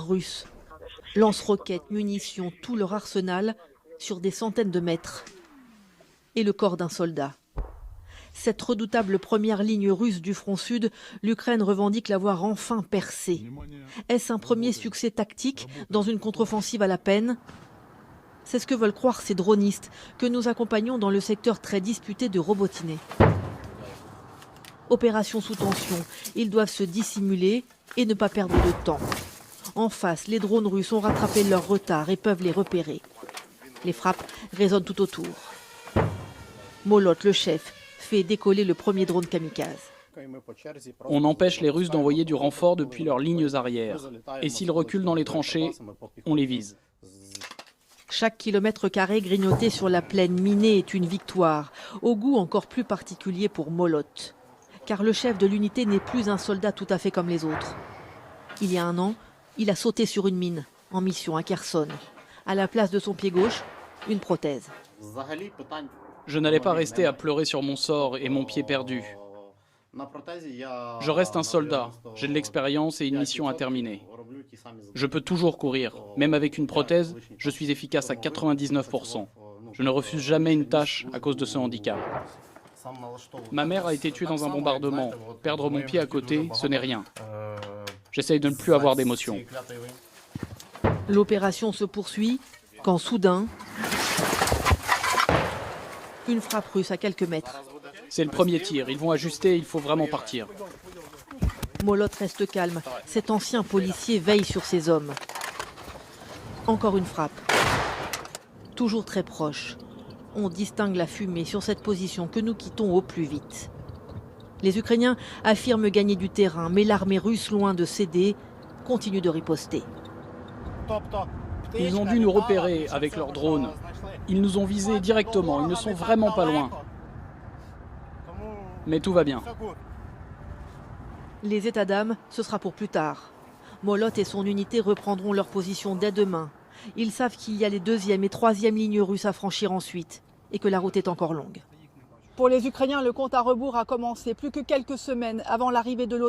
Russes, lance-roquettes, munitions, tout leur arsenal sur des centaines de mètres. Et le corps d'un soldat. Cette redoutable première ligne russe du front sud, l'Ukraine revendique l'avoir enfin percée. Est-ce un premier succès tactique dans une contre-offensive à la peine? C'est ce que veulent croire ces dronistes que nous accompagnons dans le secteur très disputé de Robotyne. Opération sous tension, ils doivent se dissimuler et ne pas perdre de temps. En face, les drones russes ont rattrapé leur retard et peuvent les repérer. Les frappes résonnent tout autour. Molot, le chef, fait décoller le premier drone kamikaze. On empêche les Russes d'envoyer du renfort depuis leurs lignes arrières. Et s'ils reculent dans les tranchées, on les vise. Chaque kilomètre carré grignoté sur la plaine minée est une victoire, au goût encore plus particulier pour Molot. Car le chef de l'unité n'est plus un soldat tout à fait comme les autres. Il y a un an, il a sauté sur une mine, en mission à Kherson. À la place de son pied gauche, une prothèse. Je n'allais pas rester à pleurer sur mon sort et mon pied perdu. Je reste un soldat, j'ai de l'expérience et une mission à terminer. Je peux toujours courir, même avec une prothèse, je suis efficace à 99%. Je ne refuse jamais une tâche à cause de ce handicap. Ma mère a été tuée dans un bombardement. Perdre mon pied à côté, ce n'est rien. J'essaye de ne plus avoir d'émotion. L'opération se poursuit quand soudain, une frappe russe à quelques mètres. C'est le premier tir, ils vont ajuster, il faut vraiment partir. Molot reste calme. Cet ancien policier veille sur ses hommes. Encore une frappe. Toujours très proche. On distingue la fumée sur cette position que nous quittons au plus vite. Les Ukrainiens affirment gagner du terrain, mais l'armée russe, loin de céder, continue de riposter. Ils ont dû nous repérer avec leurs drones. Ils nous ont visés directement, ils ne sont vraiment pas loin. Mais tout va bien. Les états d'âme, ce sera pour plus tard. Molot et son unité reprendront leur position dès demain. Ils savent qu'il y a les deuxième et troisième lignes russes à franchir ensuite et que la route est encore longue. Pour les Ukrainiens, le compte à rebours a commencé plus que quelques semaines avant l'arrivée de l'OTAN.